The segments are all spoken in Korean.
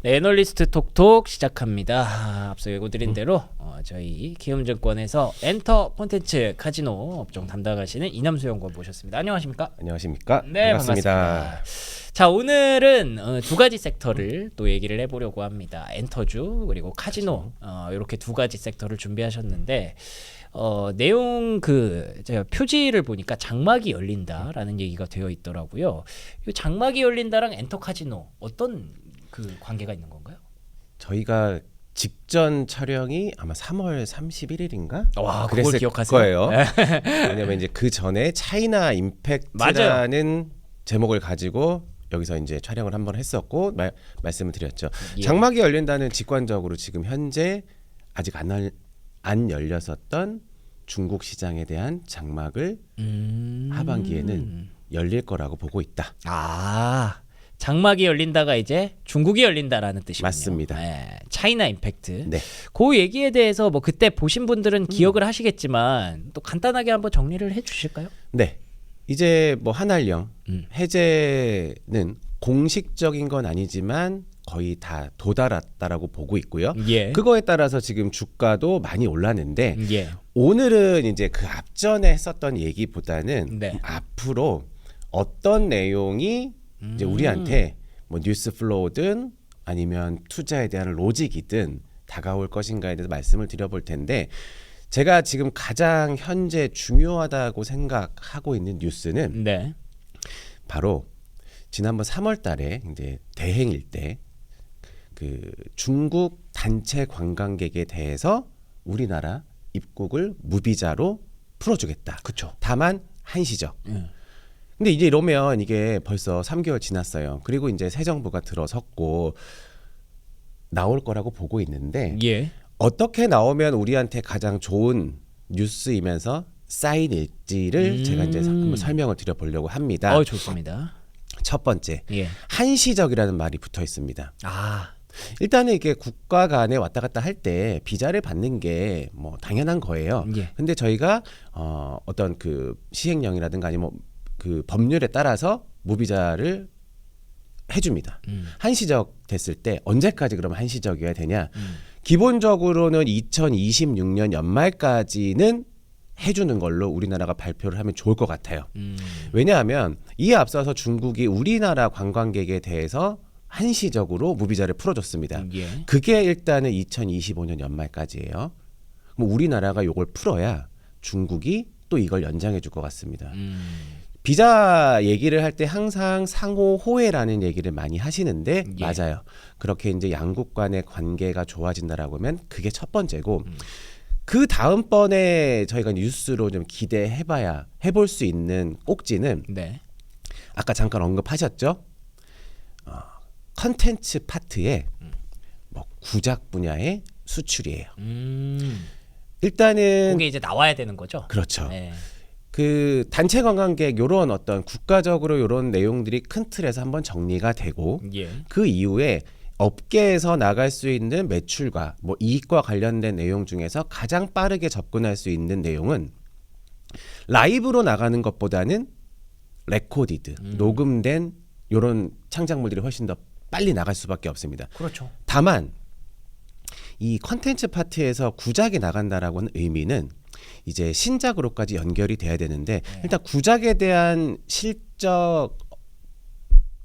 네, 애널리스트 톡톡 시작합니다. 앞서 예고드린 대로 저희 키움증권에서 엔터 콘텐츠 카지노 업종 담당하시는 이남수 연구원 모셨습니다. 안녕하십니까? 안녕하십니까? 네, 반갑습니다. 자, 오늘은 두 가지 sek터를 또 얘기를 해보려고 합니다. 엔터주 그리고 카지노 이렇게 두 가지 섹터를 준비하셨는데 내용 제가 표지를 보니까 장막이 열린다라는 얘기가 되어 있더라고요. 이 장막이 열린다랑 엔터 카지노 어떤 관계가 있는 건가요? 저희가 직전 촬영이 아마 3월 31일인가? 와, 그걸 그랬을 기억하세요? 거예요. 왜냐면 이제 그 전에 차이나 임팩트라는 제목을 가지고 여기서 이제 촬영을 한번 했었고 말씀을 드렸죠. 예. 장막이 열린다는 직관적으로 지금 현재 아직 안 열렸었던 중국 시장에 대한 장막을 하반기에는 열릴 거라고 보고 있다. 아, 장막이 열린다가 이제 중국이 열린다라는 뜻이군요. 맞습니다. 네, 차이나 임팩트. 네. 그 얘기에 대해서 뭐 그때 보신 분들은 기억을 하시겠지만 또 간단하게 한번 정리를 해주실까요? 네. 이제 뭐 한알령 해제는 공식적인 건 아니지만 거의 다 도달했다라고 보고 있고요. 예. 그거에 따라서 지금 주가도 많이 올랐는데 예. 오늘은 이제 그 앞전에 했었던 얘기보다는 네. 앞으로 어떤 내용이 이제 우리한테 뭐 뉴스 플로우든 아니면 투자에 대한 로직이든 다가올 것인가에 대해서 말씀을 드려볼 텐데 제가 지금 가장 현재 중요하다고 생각하고 있는 뉴스는 네. 바로 지난번 3월 달에 이제 대행일 때 그 중국 단체 관광객에 대해서 우리나라 입국을 무비자로 풀어주겠다. 그렇죠. 다만 한시적. 근데 이제 이러면 이게 벌써 3개월 지났어요. 그리고 이제 새 정부가 들어섰고 나올 거라고 보고 있는데 예. 어떻게 나오면 우리한테 가장 좋은 뉴스이면서 사인일지를 제가 이제 한번 설명을 드려보려고 합니다. 좋습니다. 첫 번째, 예. 한시적이라는 말이 붙어 있습니다. 아, 일단은 이게 국가 간에 왔다 갔다 할 때 비자를 받는 게 뭐 당연한 거예요. 예. 근데 저희가 어떤 그 시행령이라든가 아니면 그 법률에 따라서 무비자를 해줍니다. 한시적 됐을 때 언제까지 그러면 한시적이어야 되냐? 기본적으로는 2026년 연말까지는 해주는 걸로 우리나라가 발표를 하면 좋을 것 같아요. 왜냐하면 이에 앞서서 중국이 우리나라 관광객에 대해서 한시적으로 무비자를 풀어줬습니다. 예. 그게 일단은 2025년 연말까지예요. 그럼 우리나라가 이걸 풀어야 중국이 또 이걸 연장해 줄 것 같습니다. 비자 얘기를 할 때 항상 상호 호혜라는 얘기를 많이 하시는데 예. 맞아요. 그렇게 이제 양국 간의 관계가 좋아진다라고 하면 그게 첫 번째고 그 다음번에 저희가 뉴스로 좀 기대해봐야 해볼 수 있는 꼭지는 네. 아까 잠깐 언급하셨죠. 컨텐츠 파트의 뭐 구작 분야의 수출이에요. 일단은 그게 이제 나와야 되는 거죠? 그렇죠. 네. 그 단체 관광객 요런 어떤 국가적으로 요런 내용들이 큰 틀에서 한번 정리가 되고 예. 그 이후에 업계에서 나갈 수 있는 매출과 뭐 이익과 관련된 내용 중에서 가장 빠르게 접근할 수 있는 내용은 라이브로 나가는 것보다는 레코디드, 녹음된 요런 창작물들이 훨씬 더 빨리 나갈 수밖에 없습니다. 그렇죠. 다만 이 컨텐츠 파트에서 구작이 나간다라고는 의미는 이제 신작으로까지 연결이 돼야 되는데 일단 구작에 대한 실적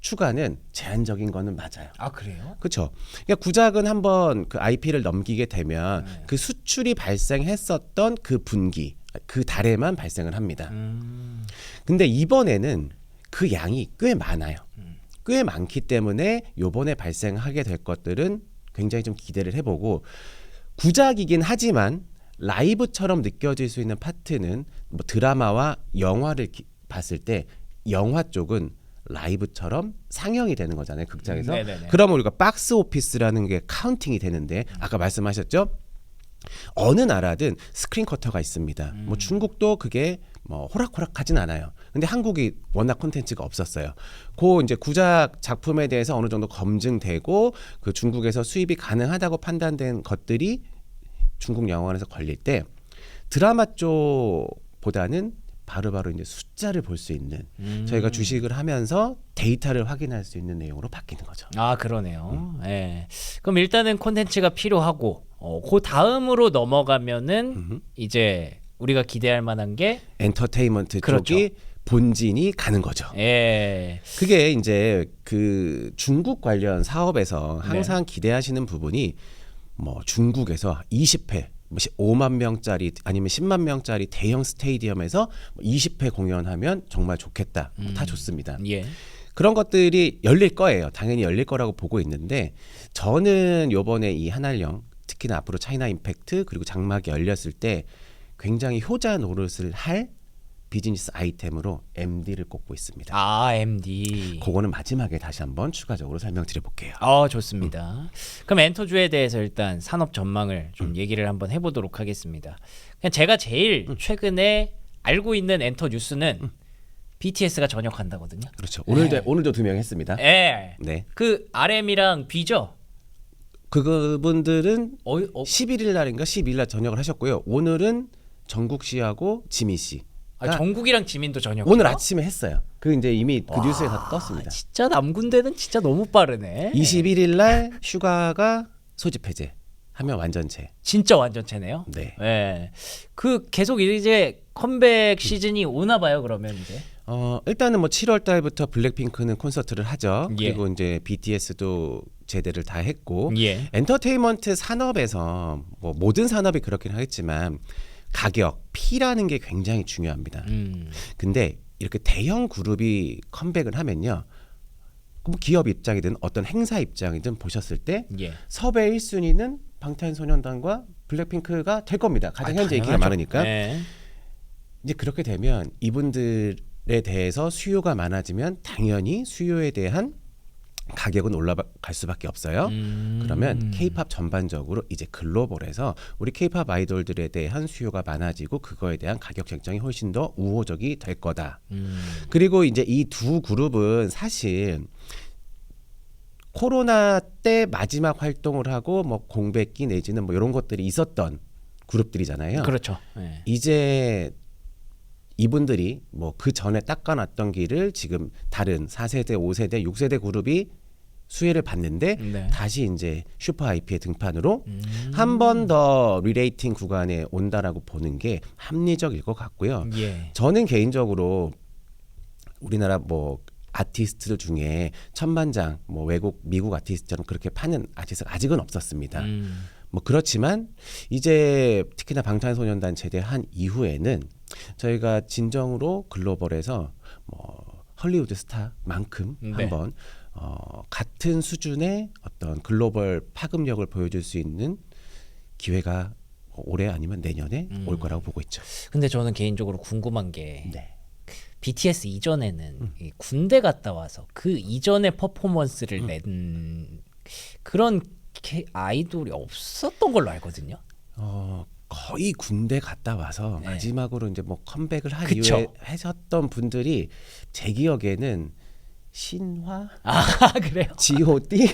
추가는 제한적인 거는 맞아요. 아, 그래요? 그렇죠. 그러니까 구작은 한번 그 IP를 넘기게 되면 그 수출이 발생했었던 그 분기, 그 달에만 발생을 합니다. 근데 이번에는 그 양이 꽤 많아요. 꽤 많기 때문에 요번에 발생하게 될 것들은 굉장히 좀 기대를 해보고 구작이긴 하지만 라이브처럼 느껴질 수 있는 파트는 뭐 드라마와 영화를 봤을 때 영화 쪽은 라이브처럼 상영이 되는 거잖아요, 극장에서. 네네네. 그러면 우리가 박스 오피스라는 게 카운팅이 되는데 아까 말씀하셨죠? 어느 나라든 스크린 커터가 있습니다. 뭐 중국도 그게 뭐 호락호락하진 않아요. 근데 한국이 워낙 콘텐츠가 없었어요. 그 이제 구작 작품에 대해서 어느 정도 검증되고 그 중국에서 수입이 가능하다고 판단된 것들이 중국 영화관에서 걸릴 때 드라마 쪽보다는 바로바로 이제 숫자를 볼 수 있는 저희가 주식을 하면서 데이터를 확인할 수 있는 내용으로 바뀌는 거죠. 아 그러네요. 예. 그럼 일단은 콘텐츠가 필요하고 그 다음으로 넘어가면은 이제 우리가 기대할 만한 게 엔터테인먼트 그렇죠. 쪽이 본진이 가는 거죠. 예. 그게 이제 그 중국 관련 사업에서 항상 기대하시는 부분이 뭐 중국에서 20회 5만 명짜리 아니면 10만 명짜리 대형 스테디움에서 20회 공연하면 정말 좋겠다. 다 좋습니다. 예. 그런 것들이 열릴 거예요. 당연히 열릴 거라고 보고 있는데 저는 요번에 이 한알령 특히나 앞으로 차이나 임팩트 그리고 장막이 열렸을 때 굉장히 효자 노릇을 할 비즈니스 아이템으로 MD를 꼽고 있습니다. 아 MD. 그거는 마지막에 다시 한번 추가적으로 설명드려 볼게요. 좋습니다. 그럼 엔터주에 대해서 일단 산업 전망을 좀 얘기를 한번 해보도록 하겠습니다. 그냥 제가 제일 최근에 알고 있는 엔터 뉴스는 BTS가 전역한다거든요. 그렇죠. 오늘도 2명 했습니다. 예. 네. 그 RM이랑 B죠. 그분들은 11일 날인가 12일 날 전역을 하셨고요. 오늘은 정국 씨하고 지민 씨. 정국이랑 지민도 전역. 오늘 아침에 했어요. 그 이제 이미 그 뉴스에 다 떴습니다. 진짜 남군대는 진짜 너무 빠르네. 21일 날 슈가가 소집 해제 하면 완전체. 진짜 완전체네요. 네. 예. 그 계속 이제 컴백 시즌이 오나 봐요. 그러면 이제. 일단은 뭐 7월 달부터 블랙핑크는 콘서트를 하죠. 예. 그리고 이제 BTS도 제대를 다 했고 예. 엔터테인먼트 산업에서 뭐 모든 산업이 그렇긴 하겠지만 가격, 피라는 게 굉장히 중요합니다. 근데 이렇게 대형 그룹이 컴백을 하면요. 뭐 기업 입장이든 어떤 행사 입장이든 보셨을 때 예. 섭외 1순위는 방탄소년단과 블랙핑크가 될 겁니다. 가장 현재 인기가 많으니까. 네. 이제 그렇게 되면 이분들에 대해서 수요가 많아지면 당연히 수요에 대한 가격은 올라갈 수밖에 없어요. 그러면 K-팝 전반적으로 이제 글로벌에서 우리 K-팝 아이돌들에 대한 수요가 많아지고 그거에 대한 가격 경쟁이 훨씬 더 우호적이 될 거다. 그리고 이제 이 두 그룹은 사실 코로나 때 마지막 활동을 하고 뭐 공백기 내지는 뭐 이런 것들이 있었던 그룹들이잖아요. 그렇죠. 네. 이제 이분들이 뭐 그 전에 닦아놨던 길을 지금 다른 4세대, 5세대, 6세대 그룹이 수혜를 받는데 네. 다시 이제 슈퍼 IP의 등판으로 한 번 더 리레이팅 구간에 온다라고 보는 게 합리적일 것 같고요. 예. 저는 개인적으로 우리나라 뭐 아티스트들 중에 천만장 뭐 외국 미국 아티스트처럼 그렇게 파는 아티스트가 아직은 없었습니다. 뭐 그렇지만 이제 특히나 방탄소년단 제대한 이후에는 저희가 진정으로 글로벌에서 뭐 헐리우드 스타만큼 네. 한번 같은 수준의 어떤 글로벌 파급력을 보여줄 수 있는 기회가 올해 아니면 내년에 올 거라고 보고 있죠. 근데 저는 개인적으로 궁금한 게 네. BTS 이전에는 이 군대 갔다 와서 그 이전의 퍼포먼스를 낸 그런 아이돌이 없었던 걸로 알거든요. 거의 군대 갔다 와서 네. 마지막으로 이제 뭐 컴백을 한 그쵸. 이후에 하셨던 분들이 제 기억에는 신화, 그래요? G.O.D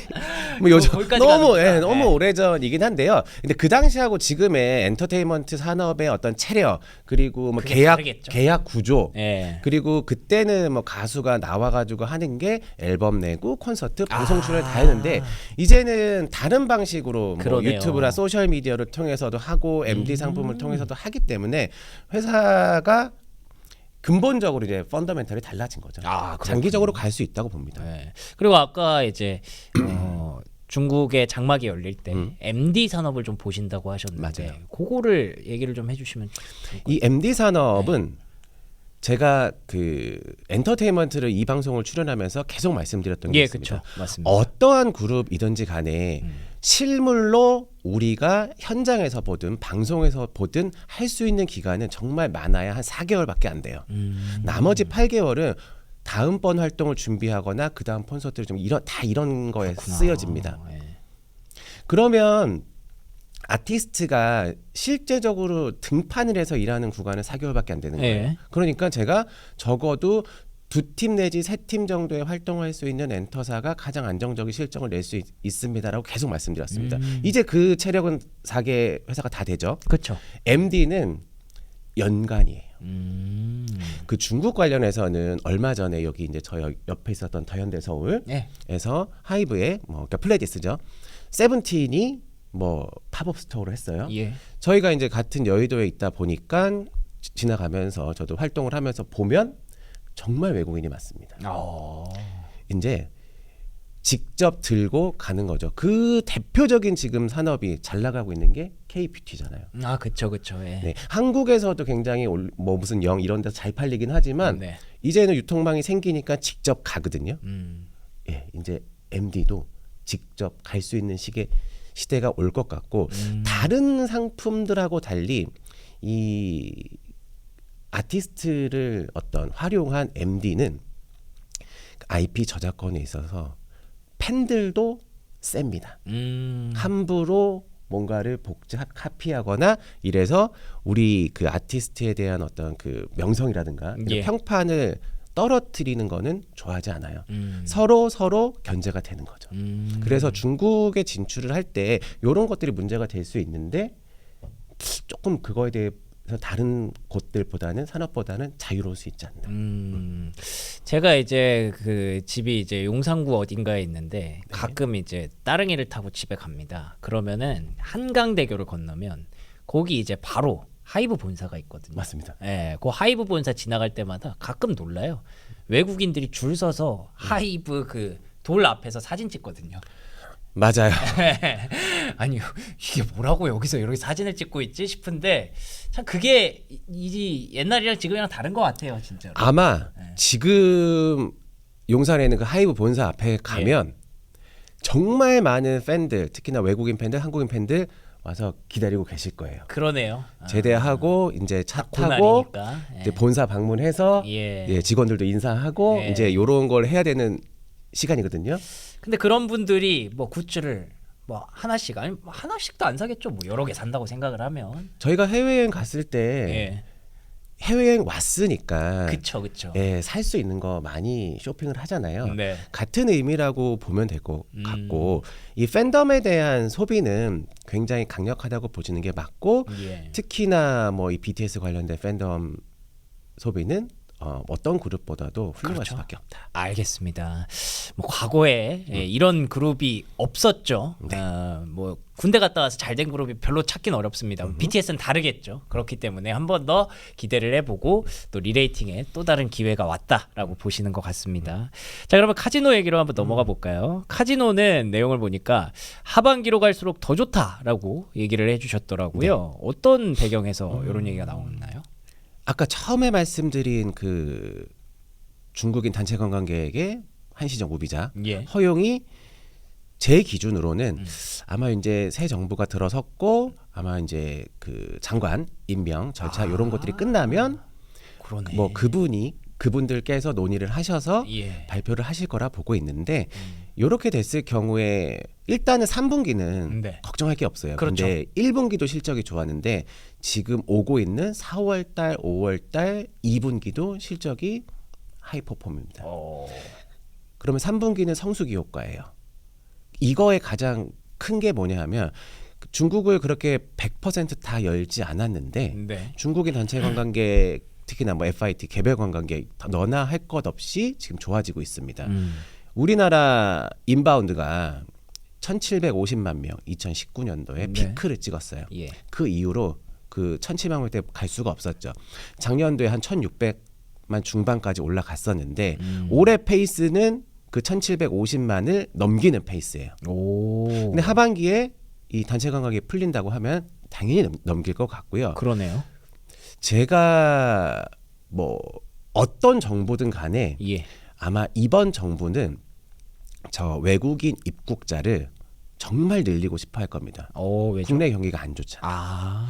뭐 요즘 거기까지 너무 가는구나. 너무 네. 오래전이긴 한데요. 근데 그 당시하고 지금의 엔터테인먼트 산업의 어떤 체력 그리고 뭐 그게 다르겠죠. 계약 구조 예. 그리고 그때는 뭐 가수가 나와가지고 하는 게 앨범 내고 콘서트 방송 출연 다 했는데 이제는 다른 방식으로 뭐 그러네요. 유튜브나 소셜 미디어를 통해서도 하고 MD 상품을 통해서도 하기 때문에 회사가 근본적으로 이제 펀더멘털이 달라진 거죠. 그렇군요. 장기적으로 갈 수 있다고 봅니다. 네. 그리고 아까 이제 중국의 장막이 열릴 때 MD 산업을 좀 보신다고 하셨는데 맞아요. 그거를 얘기를 좀 해주시면 이 MD 산업은 제가 그 엔터테인먼트를 이 방송을 출연하면서 계속 말씀드렸던 게 예, 있습니다. 그렇죠. 맞습니다. 어떠한 그룹이든지 간에 실물로 우리가 현장에서 보든 방송에서 보든 할 수 있는 기간은 정말 많아야 한 4개월밖에 안 돼요. 나머지 8개월은 다음번 활동을 준비하거나 그 다음 콘서트를 좀 이런 거에 쓰여집니다. 예. 그러면 아티스트가 실제적으로 등판을 해서 일하는 구간은 4개월밖에 안 되는 거예요. 예. 그러니까 제가 적어도 2팀 내지 3팀 정도의 활동을 할 수 있는 엔터사가 가장 안정적인 실적을 낼 수 있습니다라고 계속 말씀드렸습니다. 이제 그 체력은 4개 회사가 다 되죠. 그렇죠. MD는 연간이에요. 음. 그 중국 관련해서는 얼마 전에 여기 이제 저 옆에 있었던 더현대 서울에서 네. 하이브의 그러니까 플레디스죠. 세븐틴이 뭐 팝업 스토어를 했어요. 예. 저희가 이제 같은 여의도에 있다 보니까 지나가면서 저도 활동을 하면서 보면 정말 외국인이 많습니다. 이제 직접 들고 가는 거죠. 그 대표적인 지금 산업이 잘 나가고 있는 게 K-뷰티잖아요. 아, 그쵸. 예. 네, 한국에서도 굉장히 뭐 무슨 영 이런 데서 잘 팔리긴 하지만 네. 이제는 유통망이 생기니까 직접 가거든요. 음. 예, 이제 MD도 직접 갈 수 있는 시대가 올 것 같고 다른 상품들하고 달리 이 아티스트를 어떤 활용한 MD는 IP 저작권에 있어서 팬들도 셉니다. 함부로 뭔가를 카피하거나 이래서 우리 그 아티스트에 대한 어떤 그 명성이라든가 이런 예. 평판을 떨어뜨리는 거는 좋아하지 않아요. 서로 견제가 되는 거죠. 그래서 중국에 진출을 할 때 이런 것들이 문제가 될 수 있는데 조금 그거에 대해서 다른 곳들보다는 산업보다는 자유로울 수 있지 않나. 제가 이제 그 집이 이제 용산구 어딘가에 있는데 가끔 이제 따릉이를 타고 집에 갑니다. 그러면은 한강대교를 건너면 거기 이제 바로 하이브 본사가 있거든요. 맞습니다. 예, 그 하이브 본사 지나갈 때마다 가끔 놀라요. 외국인들이 줄 서서 하이브 그 돌 앞에서 사진 찍거든요. 맞아요. 아니 이게 뭐라고 여기서 이렇게 사진을 찍고 있지 싶은데 참 그게 이 옛날이랑 지금이랑 다른 것 같아요, 진짜로. 아마 지금 용산에 있는 그 하이브 본사 앞에 가면 정말 많은 팬들, 특히나 외국인 팬들, 한국인 팬들 와서 기다리고 계실 거예요. 그러네요. 제대하고 이제 차 타고 그날이니까. 이제 본사 방문해서 예. 직원들도 인사하고 예. 이제 이런 걸 해야 되는 시간이거든요. 근데 그런 분들이 뭐 굿즈를 뭐 하나씩 아니 뭐 하나씩도 안 사겠죠. 뭐 여러 개 산다고 생각을 하면. 저희가 해외여행 갔을 때 예. 해외여행 왔으니까 그쵸. 살 수 있는 거 많이 쇼핑을 하잖아요. 네. 같은 의미라고 보면 될 것 같고 이 팬덤에 대한 소비는 굉장히 강력하다고 보시는 게 맞고 예. 특히나 뭐 이 BTS 관련된 팬덤 소비는 어떤 그룹보다도 훌륭할 그렇죠. 수밖에 없다. 알겠습니다. 뭐 과거에 이런 그룹이 없었죠. 뭐 군대 갔다 와서 잘된 그룹이 별로 찾긴 어렵습니다. BTS는 다르겠죠. 그렇기 때문에 한 번 더 기대를 해보고 또 리레이팅에 또 다른 기회가 왔다라고 보시는 것 같습니다. 자, 그러면 카지노 얘기로 한번 넘어가 볼까요? 카지노는 내용을 보니까 하반기로 갈수록 더 좋다라고 얘기를 해주셨더라고요. 어떤 배경에서 이런 얘기가 나오나요? 아까 처음에 말씀드린 그 중국인 단체 관광객의 한시적 무비자 예. 허용이 제 기준으로는 아마 이제 새 정부가 들어섰고 아마 이제 그 장관 임명 절차 이런 것들이 끝나면 그러네. 뭐 그분들께서 논의를 하셔서 예. 발표를 하실 거라 보고 있는데 이렇게 됐을 경우에 일단은 3분기는 네. 걱정할 게 없어요. 그렇죠. 근데 1분기도 실적이 좋았는데 지금 오고 있는 4월 달, 5월 달 2분기도 실적이 하이퍼폼입니다. 그러면 3분기는 성수기 효과예요. 이거의 가장 큰 게 뭐냐 하면 중국을 그렇게 100%다 열지 않았는데 네. 중국인 단체 관광객 특히나 뭐 FIT 개별 관광객 너나 할 것 없이 지금 좋아지고 있습니다. 우리나라 인바운드가 1,750만 명 2019년도에 네. 피크를 찍었어요. 예. 그 이후로 그 1,700만 명대 갈 수가 없었죠. 작년도에 한 1,600만 중반까지 올라갔었는데 올해 페이스는 그 1,750만을 넘기는 페이스예요. 오. 근데 하반기에 이 단체 관광이 풀린다고 하면 당연히 넘길 것 같고요. 그러네요. 제가 뭐 어떤 정부든 간에 예. 아마 이번 정부는 저 외국인 입국자를 정말 늘리고 싶어 할 겁니다. 왜죠? 국내 경기가 안 좋잖아요.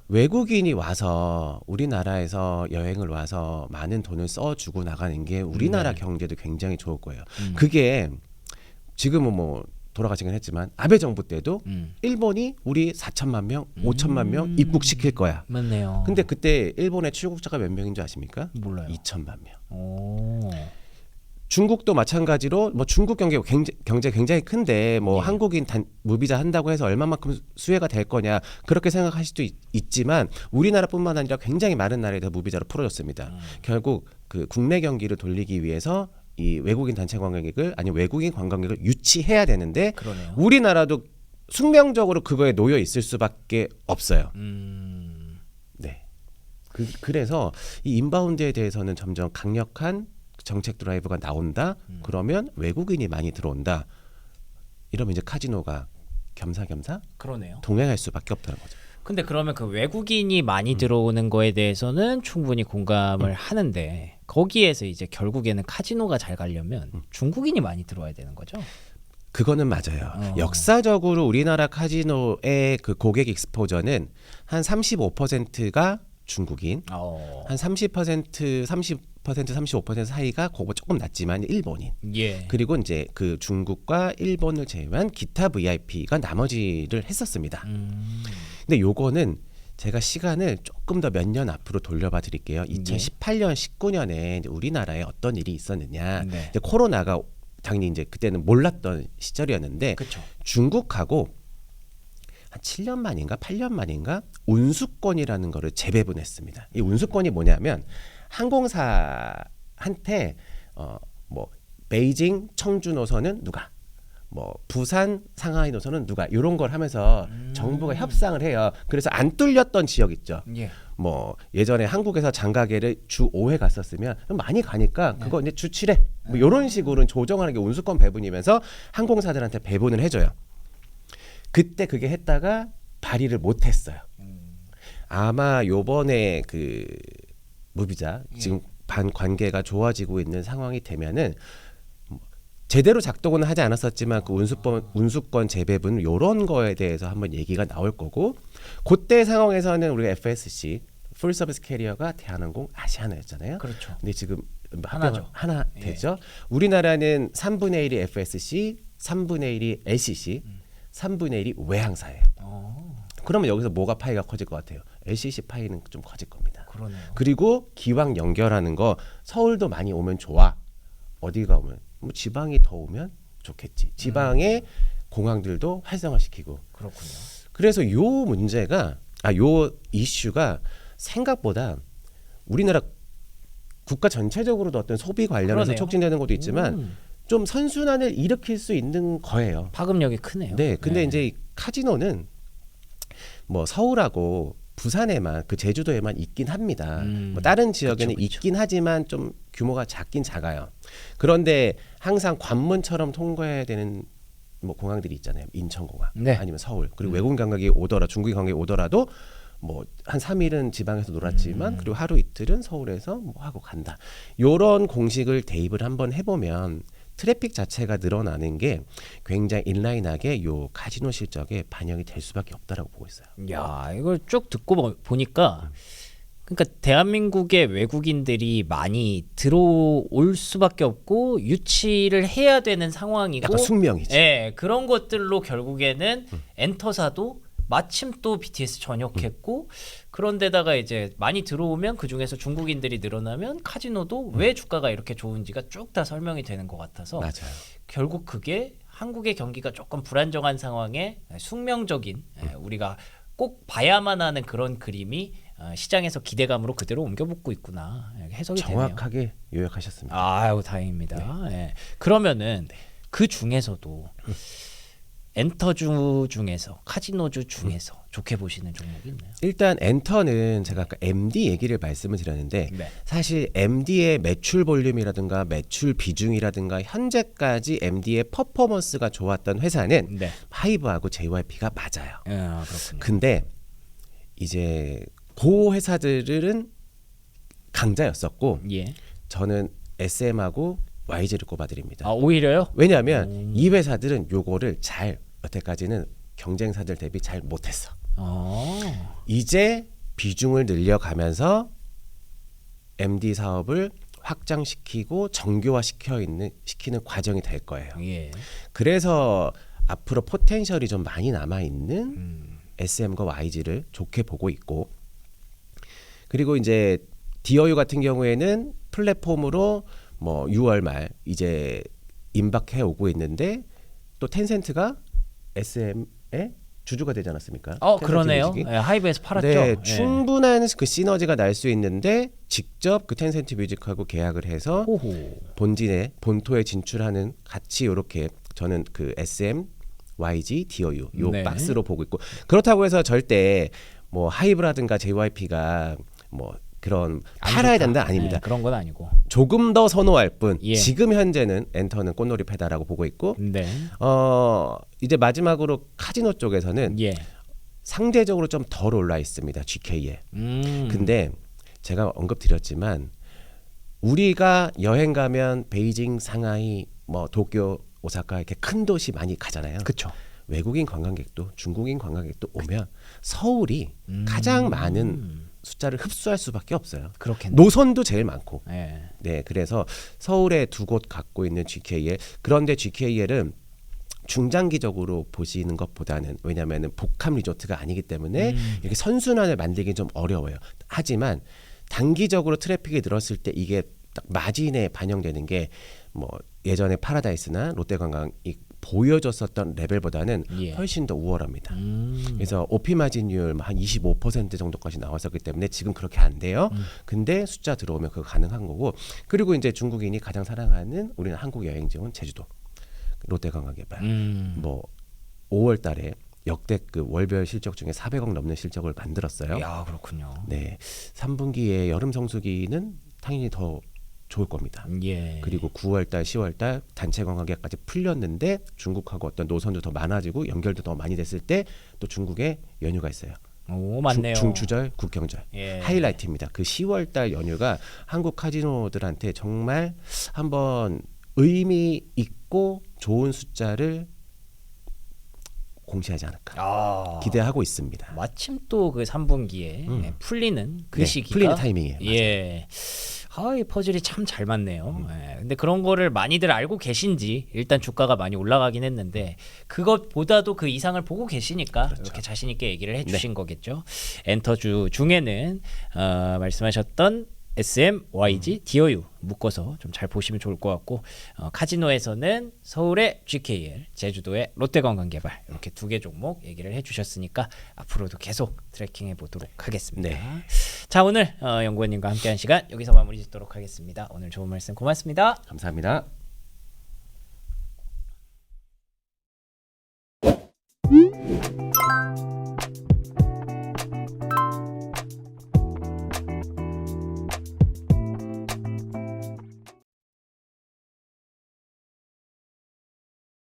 외국인이 와서 우리나라에서 여행을 와서 많은 돈을 써주고 나가는 게 우리나라 경제도 굉장히 좋을 거예요. 그게 지금은 뭐 돌아가시긴 했지만 아베 정부 때도 일본이 우리 4천만 명, 5천만 명 입국시킬 거야. 맞네요. 근데 그때 일본의 출국자가 몇 명인 줄 아십니까? 몰라요. 2천만 명. 오. 중국도 마찬가지로 뭐 중국 경제 굉장히 큰데 뭐 예. 한국인 무비자 한다고 해서 얼마만큼 수혜가 될 거냐 그렇게 생각할 수도 있지만 우리나라뿐만 아니라 굉장히 많은 나라에 다 무비자로 풀어줬습니다. 결국 그 국내 경기를 돌리기 위해서 이 외국인 단체 관광객을 아니 외국인 관광객을 유치해야 되는데 그러네요. 우리나라도 숙명적으로 그거에 놓여 있을 수밖에 없어요. 네. 그래서 이 인바운드에 대해서는 점점 강력한 정책 드라이브가 나온다. 그러면 외국인이 많이 들어온다. 이러면 이제 카지노가 겸사겸사 그러네요. 동행할 수밖에 없다는 거죠. 근데 그러면 그 외국인이 많이 들어오는 거에 대해서는 충분히 공감을 하는데 거기에서 이제 결국에는 카지노가 잘 가려면 중국인이 많이 들어와야 되는 거죠? 그거는 맞아요. 역사적으로 우리나라 카지노의 그 고객 익스포저는 한 35%가 중국인, 한 35% 사이가 그거 조금 낮지만 일본인. 예. 그리고 이제 그 중국과 일본을 제외한 기타 VIP가 나머지를 했었습니다. 근데 요거는 제가 시간을 조금 더 몇 년 앞으로 돌려봐 드릴게요. 2018년, 19년에 우리나라에 어떤 일이 있었느냐. 네. 이제 코로나가 당연히 이제 그때는 몰랐던 시절이었는데 그렇죠. 중국하고 한 7년 만인가 8년 만인가 운수권이라는 거를 재배분했습니다. 이 운수권이 뭐냐면 항공사한테 뭐 베이징 청주 노선은 누가 뭐 부산 상하이 노선은 누가 이런 걸 하면서 정부가 협상을 해요. 그래서 안 뚫렸던 지역 있죠. 예. 뭐 예전에 한국에서 장가게를 주 5회 갔었으면 많이 가니까 그거 이제 주 7회 뭐 이런 식으로 조정하는 게 운수권 배분이면서 항공사들한테 배분을 해줘요. 그때 그게 했다가 발의를 못했어요. 아마 요번에 그 무비자 지금 관계가 좋아지고 있는 상황이 되면은 제대로 작동은 하지 않았었지만 그 운수권 재배분 요런 거에 대해서 한번 얘기가 나올 거고 그때 상황에서는 우리가 FSC 풀 서비스 캐리어가 대한항공, 아시아나였잖아요. 그렇죠. 근데 지금 하나죠. 하나 되죠. 우리나라는 3분의 1이 FSC, 3분의 1이 LCC, 3분의 1이 외항사예요. 그러면 여기서 뭐가 파이가 커질 것 같아요? LCC 파이는 좀 커질 겁니다. 그러네요. 그리고 기왕 연결하는 거 서울도 많이 오면 좋아. 어디가 오면 뭐 지방이 더 오면 좋겠지. 지방의 공항들도 활성화시키고. 그렇군요. 그래서 요 문제가 요 이슈가 생각보다 우리나라 국가 전체적으로도 어떤 소비 관련해서 그러네요. 촉진되는 것도 있지만 좀 선순환을 일으킬 수 있는 거예요. 파급력이 크네요. 네, 근데 이제 이 카지노는 뭐 서울하고 부산에만 그 제주도에만 있긴 합니다. 뭐 다른 지역에는 그쵸. 있긴 하지만 좀 규모가 작긴 작아요. 그런데 항상 관문처럼 통과해야 되는 뭐 공항들이 있잖아요. 인천공항 네. 아니면 서울. 그리고 외국인 관광객이 오더라 중국인 관광객이 오더라도 뭐 한 3일은 지방에서 놀았지만 그리고 하루 이틀은 서울에서 뭐 하고 간다. 요런 공식을 대입을 한번 해보면 트래픽 자체가 늘어나는 게 굉장히 인라인하게 요 카지노 실적에 반영이 될 수밖에 없다라고 보고 있어요. 야, 이걸 쭉 듣고 보니까 그러니까 대한민국의 외국인들이 많이 들어올 수밖에 없고 유치를 해야 되는 상황이고 약간 숙명이지. 예, 그런 것들로 결국에는 엔터사도 마침 또 BTS 전역했고 그런데다가 이제 많이 들어오면 그 중에서 중국인들이 늘어나면 카지노도 왜 주가가 이렇게 좋은지가 쭉 다 설명이 되는 것 같아서 맞아요. 결국 그게 한국의 경기가 조금 불안정한 상황에 숙명적인 우리가 꼭 봐야만 하는 그런 그림이 시장에서 기대감으로 그대로 옮겨붙고 있구나 해석이 되네요. 정확하게 요약하셨습니다. 아유 다행입니다. 예. 그러면은 그 중에서도 엔터주 중에서 카지노주 중에서 좋게 보시는 종목이 있나요? 일단 엔터는 제가 아까 MD 얘기를 말씀을 드렸는데 네. 사실 MD의 매출 볼륨이라든가 매출 비중이라든가 현재까지 MD의 퍼포먼스가 좋았던 회사는 네. 하이브하고 JYP가 맞아요. 그렇군요. 근데 이제 그 회사들은 강자였었고 예. 저는 SM하고 YG를 꼽아드립니다. 아 오히려요? 왜냐하면 이 회사들은 요거를 잘 여태까지는 경쟁사들 대비 잘 못했어. 이제 비중을 늘려가면서 MD 사업을 확장시키고 정교화시키는 과정이 될 거예요. 예. 그래서 앞으로 포텐셜이 좀 많이 남아 있는 SM과 YG를 좋게 보고 있고, 그리고 이제 DOU 같은 경우에는 플랫폼으로 뭐 6월 말 이제 임박해 오고 있는데 또 텐센트가 SM의 주주가 되지 않았습니까? 텐센트 그러네요. 뮤직이. 예, 하이브에서 팔았죠. 네, 예. 충분한 그 시너지가 날 수 있는데 직접 그 텐센트 뮤직하고 계약을 해서 호호. 본진에 본토에 진출하는 같이 이렇게 저는 그 SM, YG, DOU 요 네. 박스로 보고 있고 그렇다고 해서 절대 뭐 하이브라든가 JYP가 뭐 그런 안 팔아야 좋다. 된다 아닙니다. 예, 그런 건 아니고. 조금 더 선호할 뿐 예. 지금 현재는 엔터는 꽃놀이패다라고 보고 있고 네. 이제 마지막으로 카지노 쪽에서는 예. 상대적으로 좀 덜 올라 있습니다. GK에. 근데 제가 언급드렸지만 우리가 여행 가면 베이징, 상하이, 뭐 도쿄, 오사카 이렇게 큰 도시 많이 가잖아요. 그렇죠. 외국인 관광객도 중국인 관광객도 오면 서울이 가장 많은 숫자를 흡수할 수밖에 없어요. 그렇겠네. 노선도 제일 많고. 예. 네, 그래서 서울에 두 곳 갖고 있는 GKL. 그런데 GKL은 중장기적으로 보시는 것보다는 왜냐하면 복합 리조트가 아니기 때문에 이렇게 선순환을 만들기 좀 어려워요. 하지만 단기적으로 트래픽이 늘었을 때 이게 딱 마진에 반영되는 게 뭐 예전에 파라다이스나 롯데관광이 보여줬었던 레벨보다는 예. 훨씬 더 우월합니다. 그래서 OP 마진율 한 25% 정도까지 나왔었기 때문에 지금 그렇게 안 돼요. 근데 숫자 들어오면 그거 가능한 거고 그리고 이제 중국인이 가장 사랑하는 우리는 한국 여행지원 제주도 롯데관광개발 뭐 5월달에 역대급 월별 실적 중에 400억 넘는 실적을 만들었어요. 야, 그렇군요. 네, 3분기에 여름 성수기는 당연히 더 좋을 겁니다. 예. 그리고 9월달, 10월달 단체 관광객까지 풀렸는데 중국하고 어떤 노선도 더 많아지고 연결도 더 많이 됐을 때 또 중국에 연휴가 있어요. 오, 맞네요. 중추절, 국경절 예. 하이라이트입니다. 그 10월달 연휴가 한국 카지노들한테 정말 한번 의미 있고 좋은 숫자를 공시하지 않을까 기대하고 있습니다. 마침 또 그 3분기에 풀리는 그 네, 시기가 풀리는 타이밍이에요. 예. 이 퍼즐이 참 잘 맞네요. 예. 근데 그런 거를 많이들 알고 계신지 일단 주가가 많이 올라가긴 했는데 그것보다도 그 이상을 보고 계시니까 그렇죠. 이렇게 자신 있게 얘기를 네. 해주신 거겠죠. 엔터주 중에는 말씀하셨던 SM, YG, DOU 묶어서 좀 잘 보시면 좋을 것 같고 카지노에서는 서울의 GKL, 제주도의 롯데관광개발 이렇게 두 개 종목 얘기를 해주셨으니까 앞으로도 계속 트래킹해 보도록 하겠습니다. 네. 자, 오늘 연구원님과 함께한 시간 여기서 마무리 짓도록 하겠습니다. 오늘 좋은 말씀 고맙습니다. 감사합니다.